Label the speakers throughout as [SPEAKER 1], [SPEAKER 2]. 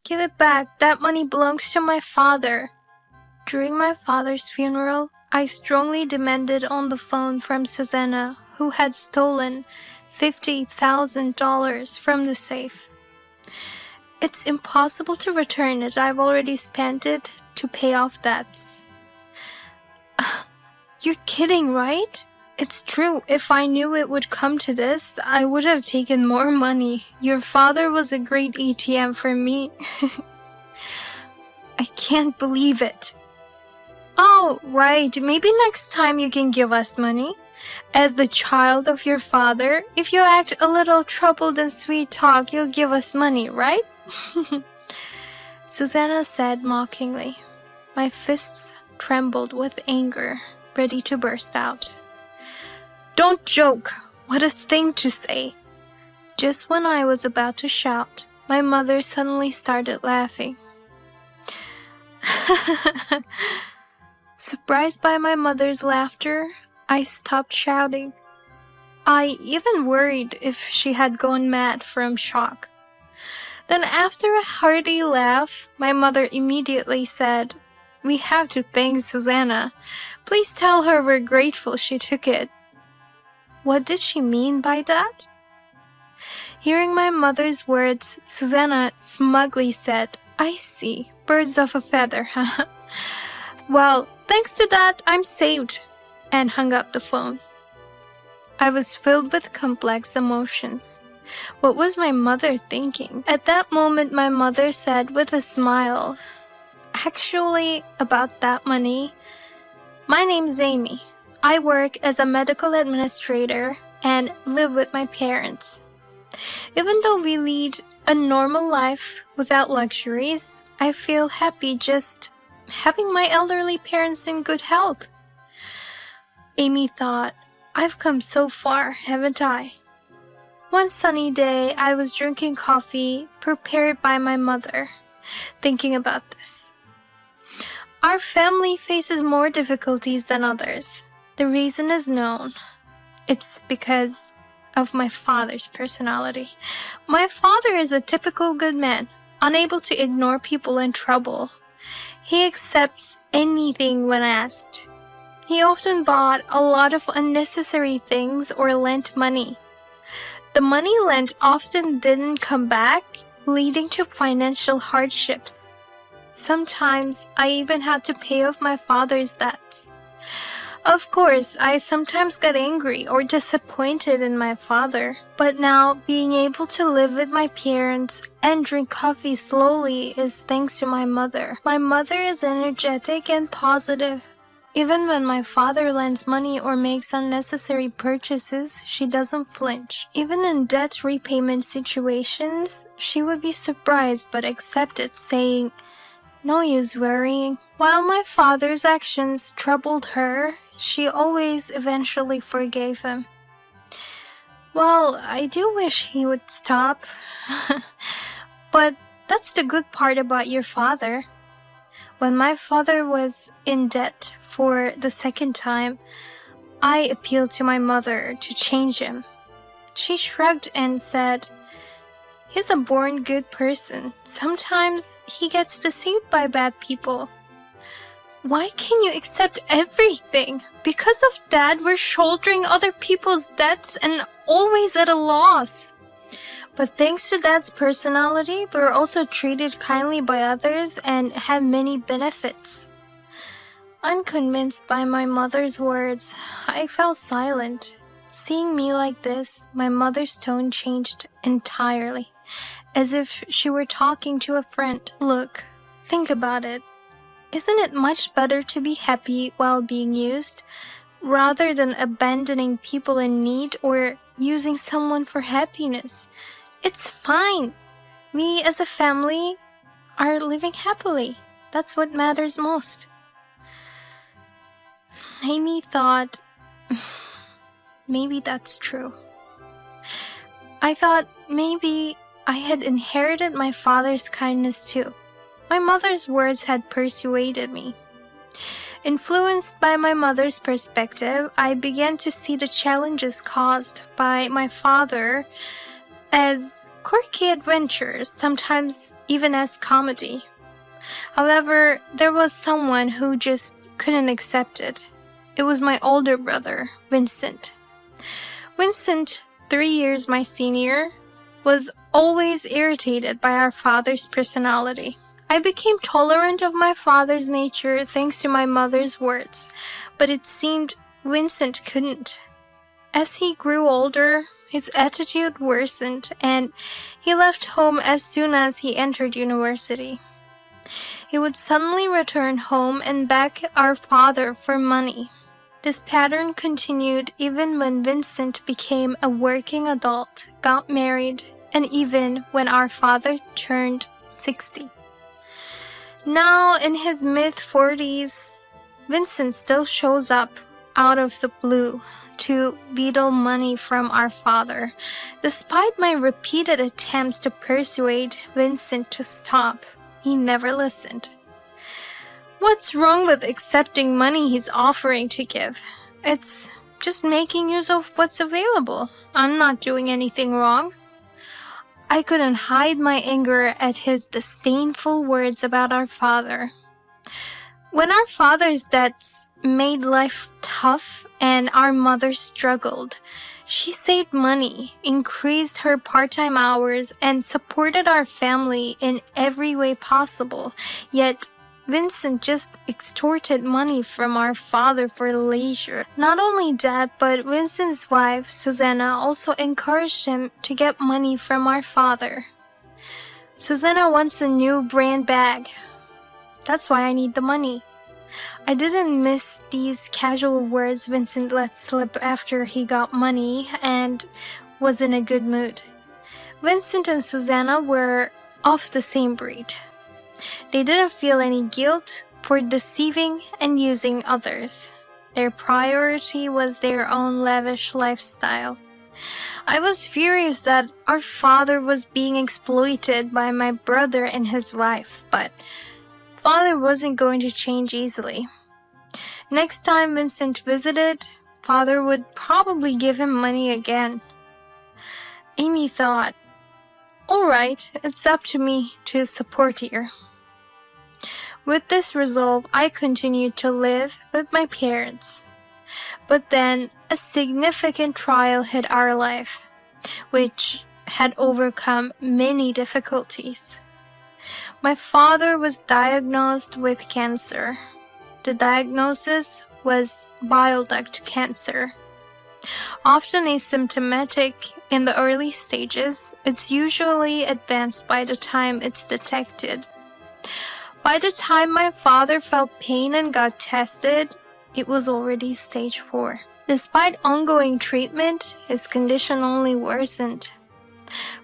[SPEAKER 1] Give it back. That money belongs to my father. During my father's funeral, I strongly demanded on the phone from Susanna, who had stolen $50,000 from the safe. It's impossible to return it. I've already spent it to pay off debts. You're kidding, right? It's true. If I knew it would come to this, I would have taken more money. Your father was a great ATM for me. I can't believe it. Oh, right. Maybe next time you can give us money. As the child of your father, if you act a little troubled and sweet talk, you'll give us money, right? Susanna said mockingly. My fists trembled with anger, ready to burst out. Don't joke! What a thing to say! Just when I was about to shout, my mother suddenly started laughing. Surprised by my mother's laughter, I stopped shouting. I even worried if she had gone mad from shock. Then after a hearty laugh, my mother immediately said, We have to thank Susanna. Please tell her we're grateful she took it. What did she mean by that? Hearing my mother's words, Susanna smugly said, I see, birds of a feather, huh? Well, thanks to that, I'm saved, and hung up the phone. I was filled with complex emotions. What was my mother thinking? At that moment, my mother said with a smile, Actually, about that money, my name's Amy. I work as a medical administrator and live with my parents. Even though we lead a normal life without luxuries, I feel happy just having my elderly parents in good health. Amy thought, I've come so far, haven't I? One sunny day, I was drinking coffee prepared by my mother, thinking about this. Our family faces more difficulties than others. The reason is known. It's because of my father's personality. My father is a typical good man, unable to ignore people in trouble. He accepts anything when asked. He often bought a lot of unnecessary things or lent money. The money lent often didn't come back, leading to financial hardships. Sometimes I even had to pay off my father's debts. Of course, I sometimes got angry or disappointed in my father, but now being able to live with my parents and drink coffee slowly is thanks to my mother. My mother is energetic and positive. Even when my father lends money or makes unnecessary purchases, she doesn't flinch. Even in debt repayment situations, she would be surprised but accept it, saying, No use worrying. While my father's actions troubled her, she always eventually forgave him. Well, I do wish he would stop. But that's the good part about your father. When my father was in debt for the second time, I appealed to my mother to change him. She shrugged and said, He's a born good person. Sometimes he gets deceived by bad people. Why can you accept everything? Because of Dad, we're shouldering other people's debts and always at a loss. But thanks to Dad's personality, we're also treated kindly by others and have many benefits. Unconvinced by my mother's words, I fell silent. Seeing me like this, my mother's tone changed entirely, as if she were talking to a friend. Look, think about it. Isn't it much better to be happy while being used, rather than abandoning people in need or using someone for happiness? It's fine. We as a family are living happily. That's what matters most. Amy thought, maybe that's true. I thought maybe I had inherited my father's kindness too. My mother's words had persuaded me. Influenced by my mother's perspective, I began to see the challenges caused by my father as quirky adventures, sometimes even as comedy. However, there was someone who just couldn't accept it. It was my older brother, Vincent. Vincent, 3 years my senior, was always irritated by our father's personality. I became tolerant of my father's nature thanks to my mother's words, but it seemed Vincent couldn't. As he grew older, his attitude worsened and he left home as soon as he entered university. He would suddenly return home and beg our father for money. This pattern continued even when Vincent became a working adult, got married, and even when our father turned 60. Now, in his mid-40s, Vincent still shows up out of the blue to wheedle money from our father, despite my repeated attempts to persuade Vincent to stop. He never listened. What's wrong with accepting money he's offering to give? It's just making use of what's available. I'm not doing anything wrong. I couldn't hide my anger at his disdainful words about our father. When our father's debts made life tough and our mother struggled, she saved money, increased her part-time hours, and supported our family in every way possible. Yet, Vincent just extorted money from our father for leisure. Not only that, but Vincent's wife, Susanna, also encouraged him to get money from our father. Susanna wants a new brand bag. That's why I need the money. I didn't miss these casual words Vincent let slip after he got money and was in a good mood. Vincent and Susanna were of the same breed. They didn't feel any guilt for deceiving and using others. Their priority was their own lavish lifestyle. I was furious that our father was being exploited by my brother and his wife, but father wasn't going to change easily. Next time Vincent visited, father would probably give him money again. Amy thought, all right, it's up to me to support here. With this resolve, I continued to live with my parents. But then a significant trial hit our life, which had overcome many difficulties. My father was diagnosed with cancer. The diagnosis was bile duct cancer. Often asymptomatic in the early stages, it's usually advanced by the time it's detected. By the time my father felt pain and got tested, it was already stage 4. Despite ongoing treatment, his condition only worsened.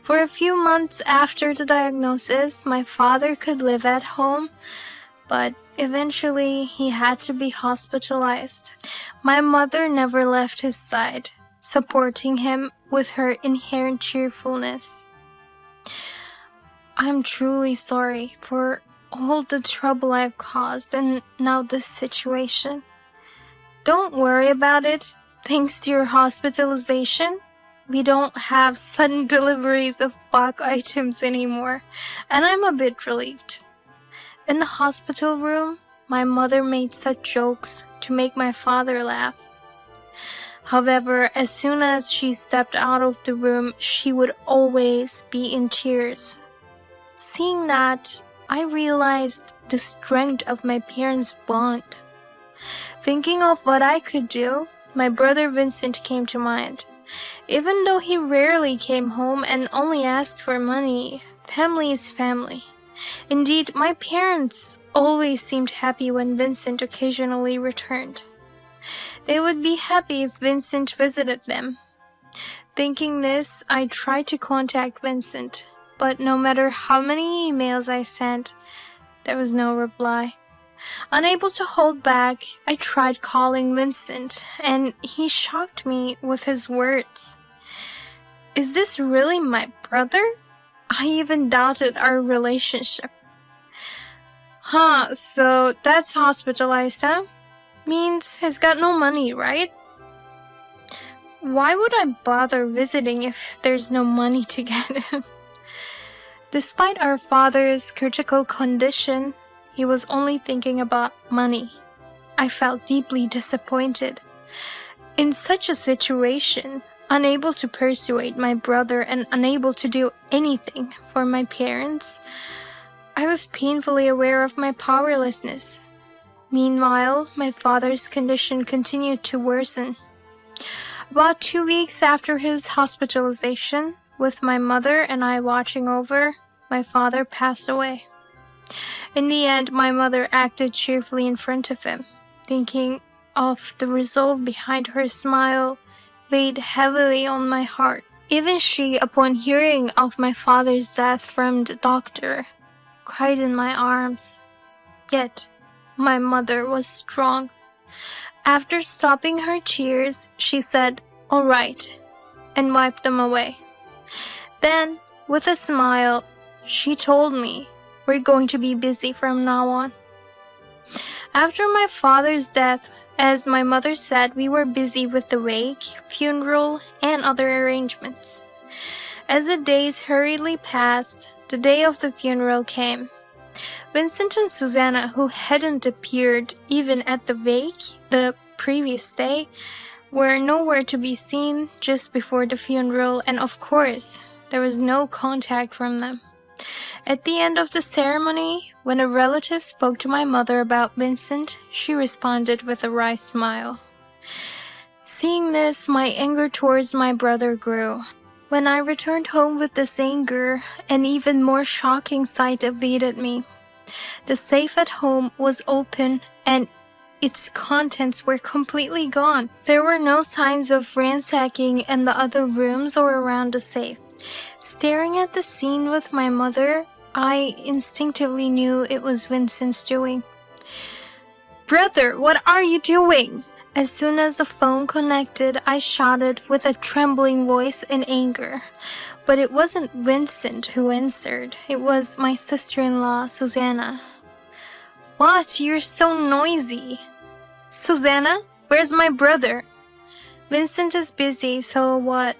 [SPEAKER 1] For a few months after the diagnosis, my father could live at home, but eventually he had to be hospitalized. My mother never left his side, supporting him with her inherent cheerfulness. I'm truly sorry for all the trouble I've caused and now this situation. Don't worry about it. Thanks to your hospitalization, we don't have sudden deliveries of bulk items anymore, and I'm a bit relieved. In the hospital room, my mother made such jokes to make my father laugh. However, as soon as she stepped out of the room, she would always be in tears. Seeing that, I realized the strength of my parents' bond. Thinking of what I could do, my brother Vincent came to mind. Even though he rarely came home and only asked for money, family is family. Indeed, my parents always seemed happy when Vincent occasionally returned. They would be happy if Vincent visited them. Thinking this, I tried to contact Vincent, but no matter how many emails I sent, there was no reply. Unable to hold back, I tried calling Vincent, and he shocked me with his words. Is this really my brother? I even doubted our relationship. So that's hospitalized, huh? Means he's got no money, right? Why would I bother visiting if there's no money to get him? Despite our father's critical condition, he was only thinking about money. I felt deeply disappointed. In such a situation, unable to persuade my brother and unable to do anything for my parents, I was painfully aware of my powerlessness. Meanwhile, my father's condition continued to worsen. About 2 weeks after his hospitalization, with my mother and I watching over, my father passed away. In the end, my mother acted cheerfully in front of him, thinking of the resolve behind her smile weighed heavily on my heart. Even she, upon hearing of my father's death from the doctor, cried in my arms. Yet, my mother was strong. After stopping her tears, she said, "All right," and wiped them away. Then, with a smile, she told me, "We're going to be busy from now on." After my father's death, as my mother said, we were busy with the wake, funeral, and other arrangements. As the days hurriedly passed, the day of the funeral came. Vincent and Susanna, who hadn't appeared even at the wake the previous day, were nowhere to be seen just before the funeral, and of course, there was no contact from them. At the end of the ceremony, when a relative spoke to my mother about Vincent, she responded with a wry smile. Seeing this, my anger towards my brother grew. When I returned home with this anger, an even more shocking sight awaited me. The safe at home was open and its contents were completely gone. There were no signs of ransacking in the other rooms or around the safe. Staring at the scene with my mother, I instinctively knew it was Vincent's doing. "Brother, what are you doing?" As soon as the phone connected, I shouted with a trembling voice in anger. But it wasn't Vincent who answered. It was my sister-in-law, Susanna. "What? You're so noisy." "Susanna, where's my brother?" "Vincent is busy, so what?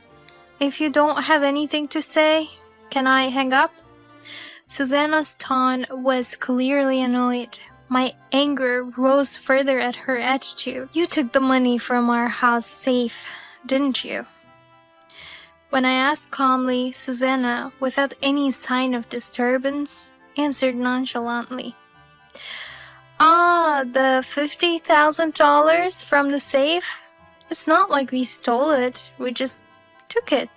[SPEAKER 1] If you don't have anything to say, can I hang up?" Susanna's tone was clearly annoyed. My anger rose further at her attitude. "You took the money from our house safe, didn't you?" When I asked calmly, Susanna, without any sign of disturbance, answered nonchalantly. "Ah, the $50,000 from the safe? It's not like we stole it, we just took it."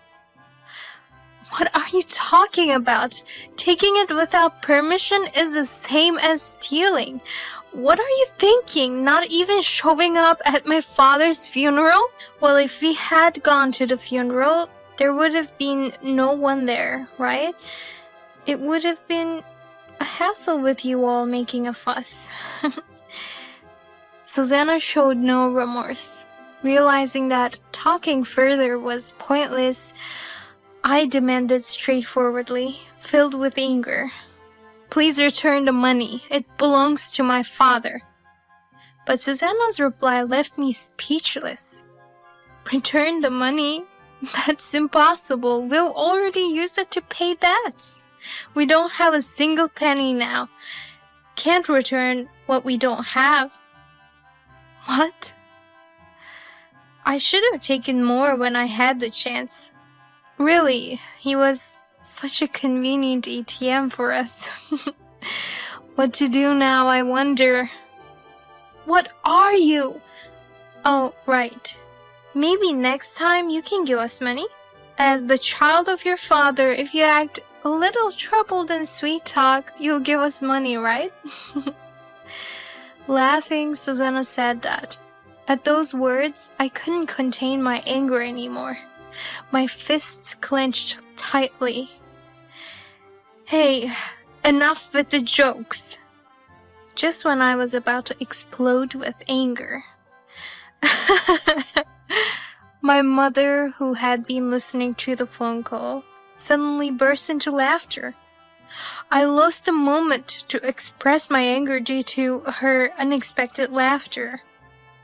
[SPEAKER 1] "What are you talking about? Taking it without permission is the same as stealing. What are you thinking? Not even showing up at my father's funeral?" "Well, if we had gone to the funeral, there would have been no one there, right? It would have been a hassle with you all making a fuss." Susanna showed no remorse. Realizing that talking further was pointless, I demanded straightforwardly, filled with anger, "Please return the money. It belongs to my father." But Susanna's reply left me speechless. "Return the money? That's impossible. We'll already use it to pay debts. We don't have a single penny now. Can't return what we don't have." "What?" "I should have taken more when I had the chance. Really, he was such a convenient ATM for us." "What to do now, I wonder." "What are you?" "Oh, right. Maybe next time you can give us money. As the child of your father, if you act a little troubled and sweet talk, you'll give us money, right?" Laughing, Susanna said that. At those words, I couldn't contain my anger anymore. My fists clenched tightly. "Hey, enough with the jokes." Just when I was about to explode with anger, my mother, who had been listening to the phone call, suddenly burst into laughter. I lost a moment to express my anger due to her unexpected laughter.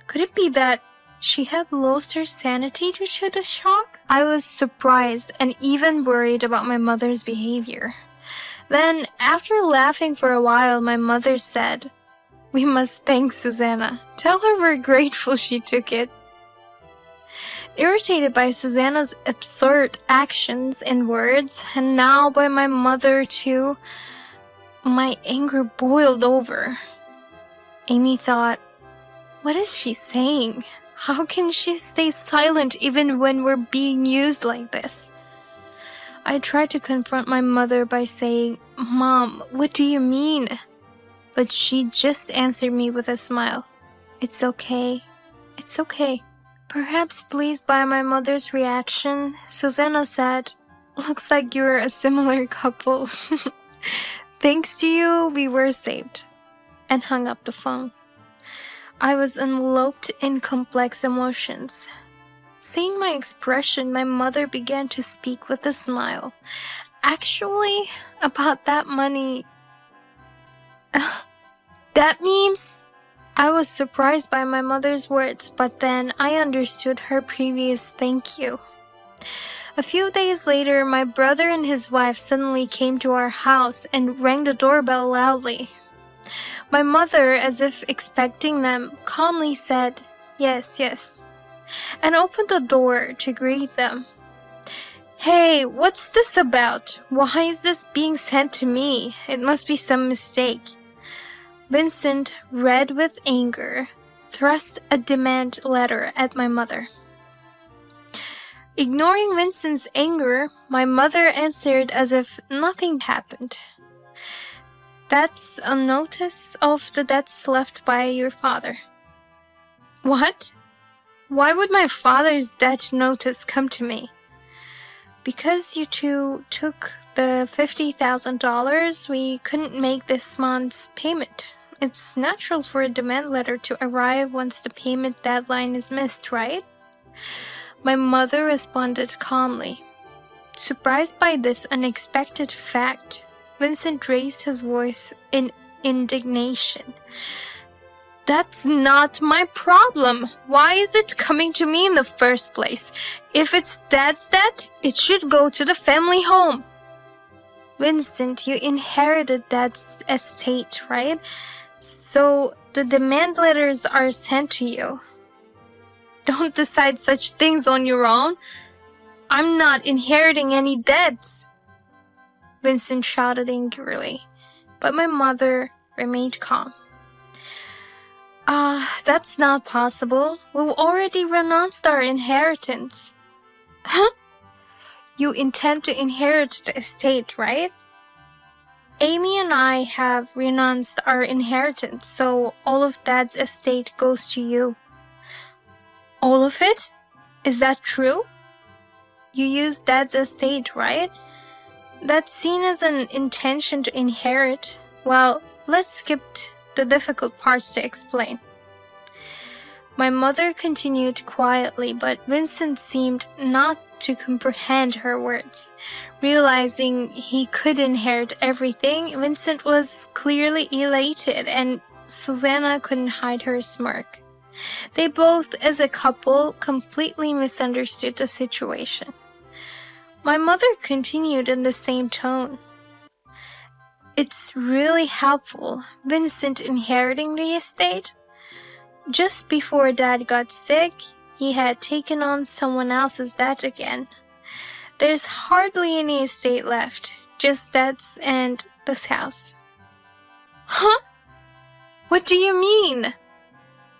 [SPEAKER 1] Could it be that she had lost her sanity due to the shock? I was surprised and even worried about my mother's behavior. Then, after laughing for a while, my mother said, "We must thank Susanna. Tell her we're grateful she took it." Irritated by Susanna's absurd actions and words, and now by my mother too, my anger boiled over. Amy thought, "What is she saying? How can she stay silent even when we're being used like this?" I tried to confront my mother by saying, "Mom, what do you mean?" But she just answered me with a smile. "It's okay. It's okay." Perhaps pleased by my mother's reaction, Susanna said, "Looks like you're a similar couple. Thanks to you, we were saved," and hung up the phone. I was enveloped in complex emotions. Seeing my expression, my mother began to speak with a smile. "Actually, about that money, that means..." I was surprised by my mother's words, but then I understood her previous thank you. A few days later, my brother and his wife suddenly came to our house and rang the doorbell loudly. My mother, as if expecting them, calmly said, "Yes, yes," and opened the door to greet them. "Hey, what's this about? Why is this being sent to me? It must be some mistake." Vincent, red with anger, thrust a demand letter at my mother. Ignoring Vincent's anger, my mother answered as if nothing happened. "That's a notice of the debts left by your father." "What? Why would my father's debt notice come to me?" "Because you two took the $50,000, we couldn't make this month's payment. It's natural for a demand letter to arrive once the payment deadline is missed, right?" My mother responded calmly. Surprised by this unexpected fact, Vincent raised his voice in indignation. "That's not my problem. Why is it coming to me in the first place? If it's Dad's debt, it should go to the family home." "Vincent, you inherited Dad's estate, right? So the demand letters are sent to you." "Don't decide such things on your own. I'm not inheriting any debts," Vincent shouted angrily, but my mother remained calm. That's not possible. We've already renounced our inheritance." "Huh? You intend to inherit the estate, right?" "Amy and I have renounced our inheritance, so all of Dad's estate goes to you." "All of it? Is that true?" "You use Dad's estate, right? That's seen as an intention to inherit. Well, let's skip the difficult parts to explain." My mother continued quietly, but Vincent seemed not to comprehend her words. Realizing he could inherit everything, Vincent was clearly elated, and Susanna couldn't hide her smirk. They both, as a couple, completely misunderstood the situation. My mother continued in the same tone. "It's really helpful, Vincent inheriting the estate. Just before Dad got sick, he had taken on someone else's debt again. There's hardly any estate left, just debts and this house." "Huh? What do you mean?"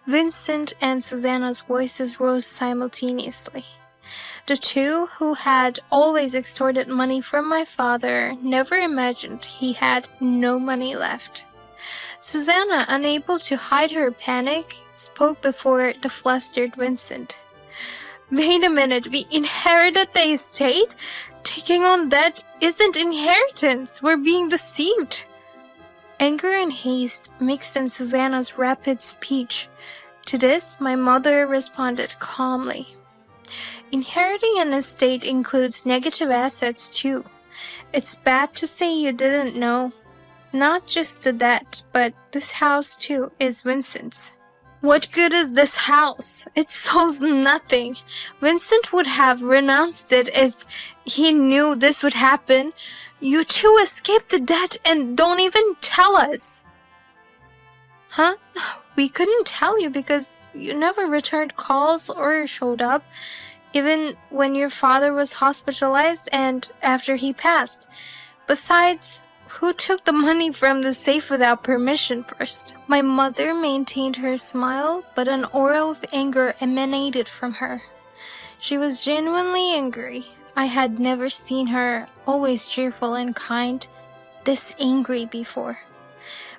[SPEAKER 1] Vincent and Susanna's voices rose simultaneously. The two, who had always extorted money from my father, never imagined he had no money left. Susanna, unable to hide her panic, spoke before the flustered Vincent. "Wait a minute, we inherited the estate? Taking on debt isn't inheritance. We're being deceived." Anger and haste mixed in Susanna's rapid speech. To this, my mother responded calmly. "Inheriting an estate includes negative assets too. It's bad to say you didn't know. Not just the debt, but this house too is Vincent's. What good is this house? It solves nothing. Vincent would have renounced it if he knew this would happen. You two escaped the debt and don't even tell us. Huh? We couldn't tell you because you never returned calls or showed up, even when your father was hospitalized and after he passed. Besides, who took the money from the safe without permission first? My mother maintained her smile, but an aura of anger emanated from her. She was genuinely angry. I had never seen her, always cheerful and kind, this angry before.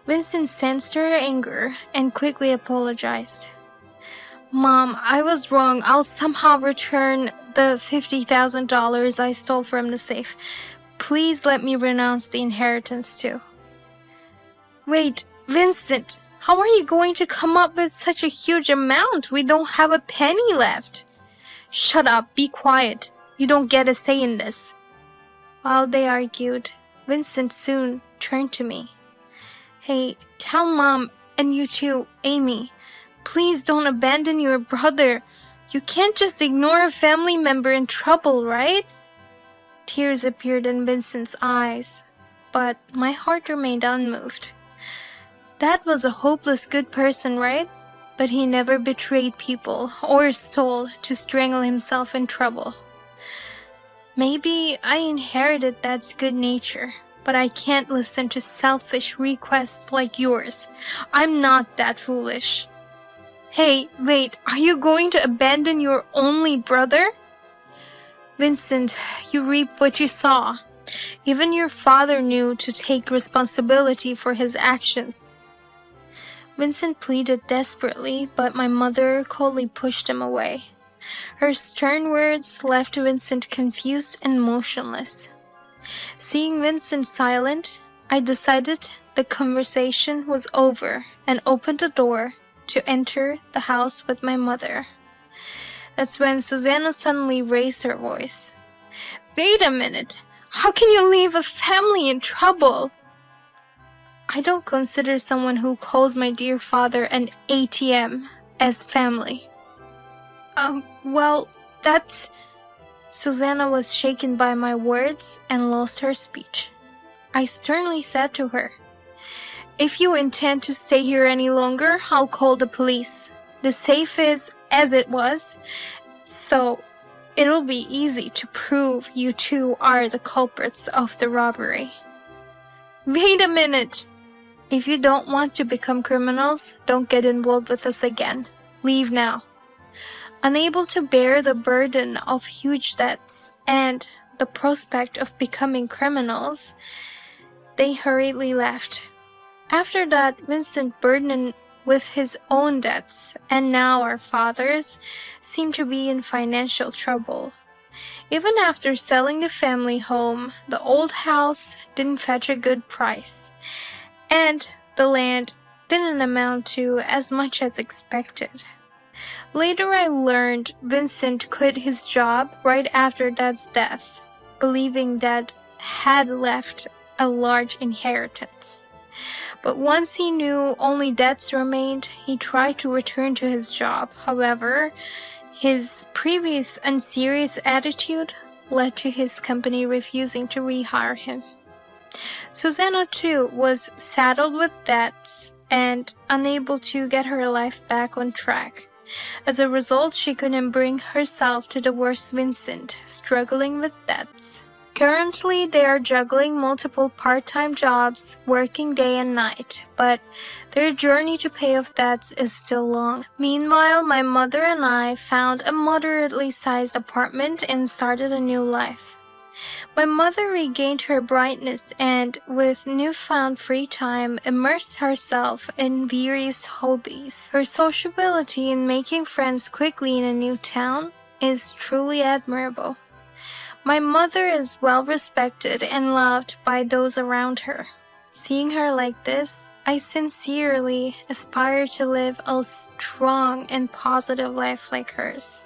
[SPEAKER 1] Vincent sensed her anger and quickly apologized. Mom, I was wrong. I'll somehow return the $50,000 I stole from the safe. Please let me renounce the inheritance too. Wait, Vincent, how are you going to come up with such a huge amount? We don't have a penny left. Shut up, be quiet. You don't get a say in this. While they argued, Vincent soon turned to me. Hey, tell Mom and you too, Amy. Please don't abandon your brother. You can't just ignore a family member in trouble, right? Tears appeared in Vincent's eyes, but my heart remained unmoved. Dad was a hopeless good person, right? But he never betrayed people or stole to strangle himself in trouble. Maybe I inherited Dad's good nature, but I can't listen to selfish requests like yours. I'm not that foolish. Hey, wait, are you going to abandon your only brother? Vincent, you reap what you sow. Even your father knew to take responsibility for his actions. Vincent pleaded desperately, but my mother coldly pushed him away. Her stern words left Vincent confused and motionless. Seeing Vincent silent, I decided the conversation was over and opened the door to enter the house with my mother. That's when Susanna suddenly raised her voice. Wait a minute! How can you leave a family in trouble? I don't consider someone who calls my dear father an ATM as family. Well, that's... Susanna was shaken by my words and lost her speech. I sternly said to her, if you intend to stay here any longer, I'll call the police. The safe is as it was, so it'll be easy to prove you two are the culprits of the robbery. Wait a minute! If you don't want to become criminals, don't get involved with us again. Leave now. Unable to bear the burden of huge debts and the prospect of becoming criminals, they hurriedly left. After that, Vincent, burdened with his own debts, and now our father's, seemed to be in financial trouble. Even after selling the family home, the old house didn't fetch a good price, and the land didn't amount to as much as expected. Later I learned Vincent quit his job right after Dad's death, believing Dad had left a large inheritance. But once he knew only debts remained, he tried to return to his job. However, his previous unserious attitude led to his company refusing to rehire him. Susanna, too, was saddled with debts and unable to get her life back on track. As a result, she couldn't bring herself to divorce Vincent, struggling with debts. Currently, they are juggling multiple part-time jobs, working day and night, but their journey to pay off debts is still long. Meanwhile, my mother and I found a moderately sized apartment and started a new life. My mother regained her brightness and, with newfound free time, immersed herself in various hobbies. Her sociability in making friends quickly in a new town is truly admirable. My mother is well respected and loved by those around her. Seeing her like this, I sincerely aspire to live a strong and positive life like hers.